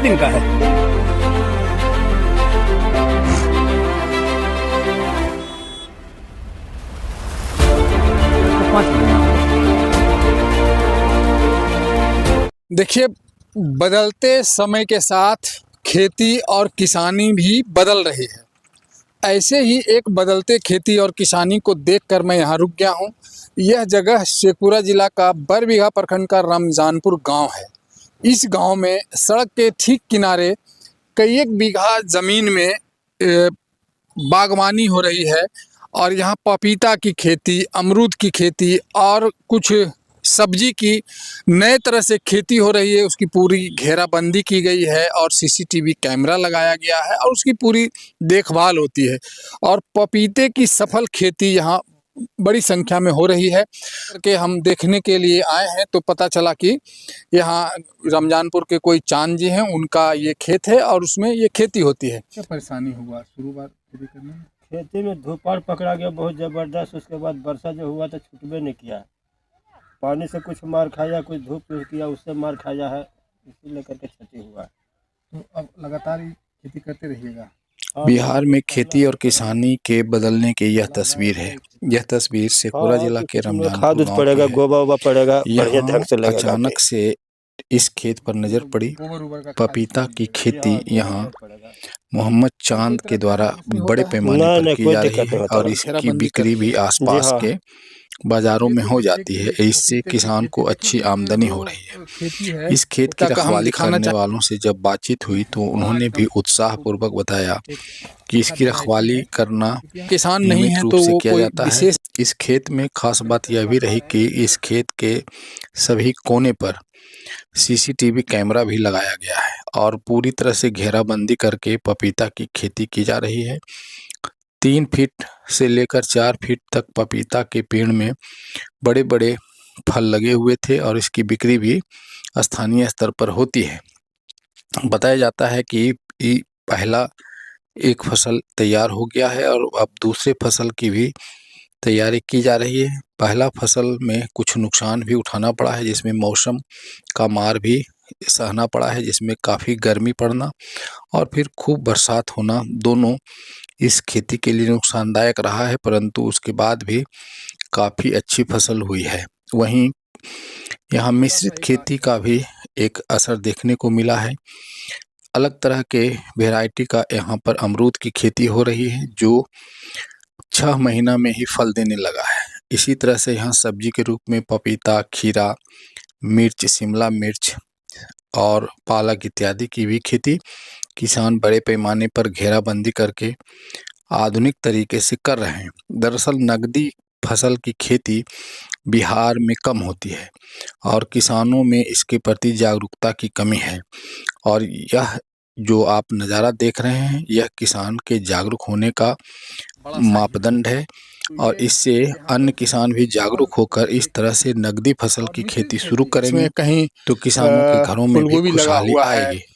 दिन का है। देखिए, बदलते समय के साथ खेती और किसानी भी बदल रही है। ऐसे ही एक बदलते खेती और किसानी को देखकर मैं यहाँ रुक गया हूँ। यह जगह शेखपुरा जिला का बरबीघा प्रखंड का रमजानपुर गांव है। इस गांव में सड़क के ठीक किनारे कई एक बीघा ज़मीन में बागवानी हो रही है और यहाँ पपीता की खेती, अमरूद की खेती और कुछ सब्जी की नए तरह से खेती हो रही है। उसकी पूरी घेराबंदी की गई है और सीसीटीवी कैमरा लगाया गया है और उसकी पूरी देखभाल होती है। और पपीते की सफल खेती यहाँ बड़ी संख्या में हो रही है कि हम देखने के लिए आए हैं तो पता चला कि यहाँ रमजानपुर के कोई चांद जी हैं, उनका ये खेत है और उसमें ये खेती होती है। क्या परेशानी हुआ शुरुआत खेती करने में? खेती में धूपार पकड़ा गया बहुत ज़बरदस्त। उसके बाद वर्षा जो हुआ तो छूटबे नहीं किया। पानी से कुछ मार खाया, कुछ धूप किया उससे मार खाया है, इसी लेकर के क्षति हुआ। तो अब लगातार ही खेती करते रहिएगा। बिहार में खेती और किसानी के बदलने की यह तस्वीर है। यह तस्वीर शेखपुरा जिला के रमजानपुर खाद गांव पड़ेगा, की है। गोबर वोबर पड़ेगा, बढ़िया ढंग से लगेगा। अचानक से इस खेत पर नजर पड़ी। पपीता की खेती यहाँ मोहम्मद चांद के द्वारा बड़े पैमाने पर की जा रही है और इसकी बिक्री भी आसपास के बाजारों में हो जाती है। इससे किसान को अच्छी आमदनी हो रही है। इस खेत की रखवाली करने वालों से जब बातचीत हुई तो उन्होंने भी उत्साह पूर्वक बताया कि इसकी रखवाली करना किसान नहीं है रूप तो से वो किया कोई जाता है। इस खेत में खास बात यह भी रही कि इस खेत के सभी कोने पर सीसीटीवी कैमरा भी लगाया गया है और पूरी तरह से घेराबंदी करके पपीता की खेती की जा रही है। 3 फीट से लेकर 4 फीट तक पपीता के पेड़ में बड़े बड़े फल लगे हुए थे और इसकी बिक्री भी स्थानीय स्तर पर होती है। बताया जाता है कि पहला एक फसल तैयार हो गया है और अब दूसरे फसल की भी तैयारी की जा रही है। पहला फसल में कुछ नुकसान भी उठाना पड़ा है, जिसमें मौसम का मार भी सहना पड़ा है, जिसमें काफ़ी गर्मी पड़ना और फिर खूब बरसात होना, दोनों इस खेती के लिए नुकसानदायक रहा है, परंतु उसके बाद भी काफ़ी अच्छी फसल हुई है। वहीं यहाँ मिश्रित खेती का भी एक असर देखने को मिला है। अलग तरह के वैरायटी का यहाँ पर अमरूद की खेती हो रही है जो 6 महीना में ही फल देने लगा है। इसी तरह से यहाँ सब्जी के रूप में पपीता, खीरा, मिर्च, शिमला मिर्च और पालक इत्यादि की भी खेती किसान बड़े पैमाने पर घेराबंदी करके आधुनिक तरीके से कर रहे हैं। दरअसल नकदी फसल की खेती बिहार में कम होती है और किसानों में इसके प्रति जागरूकता की कमी है और यह जो आप नज़ारा देख रहे हैं यह किसान के जागरूक होने का मापदंड है और इससे अन्य किसान भी जागरूक होकर इस तरह से नकदी फसल की खेती शुरू करेंगे कहीं तो किसानों के घरों में भी खुशहाली आएगी।